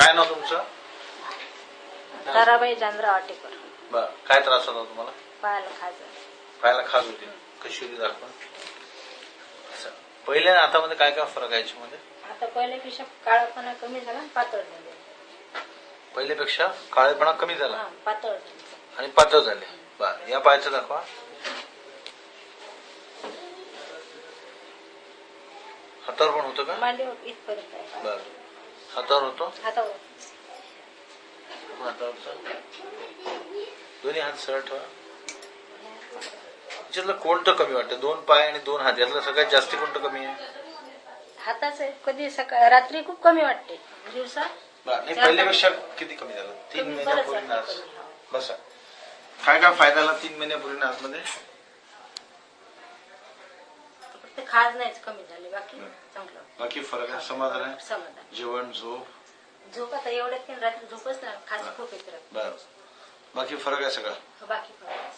काय नाव तुमचं? ताराबाई जानराव आटेकर. बर, काय त्रास होता तुम्हाला? पायाला खाज. पायाला खाज होती. कशी होती दाखवा. पहिल्या आणि आतामध्ये काय काय फरक आहे याच्यामध्ये? आता पहिल्यापेक्षा काळपणा कमी झाला आणि पातळ झाले. पहिल्यापेक्षा काळेपणा कमी झाला पातळ झाले आणि पातळ झाले. बर, या पायाचं दाखवा. हातावर पण होतं का? मांडीवर इथपर्यंत आहे. बर, हातावर होतो? हातावर. हातावर दोन्ही हात सरळ ठेवा. याच्यातलं कोणतं कमी वाटतं? दोन पाय आणि दोन हात यातलं सगळ्यात जास्त कोणतं कमी आहे? हाताच कधी सकाळ रात्री खूप कमी वाटते. दिवसा नाही, पहिल्यापेक्षा किती कमी झालं? 3 महिन्यापूर्वी आज. बसा. काय काय फायदा झाला 3 महिन्यापूर्वी आजमध्ये? फक्त खाज नाहीच कमी झाली, बाकी चांगलं. बाकी फरक आहे? समाधान आहे? समाधान. जेवण, झोप आता एवढ्यात रात्री झोपच नाही, खाज खूप येत राहते. बरं, बाकी फरक आहे सगळं? बाकी फरक आहे.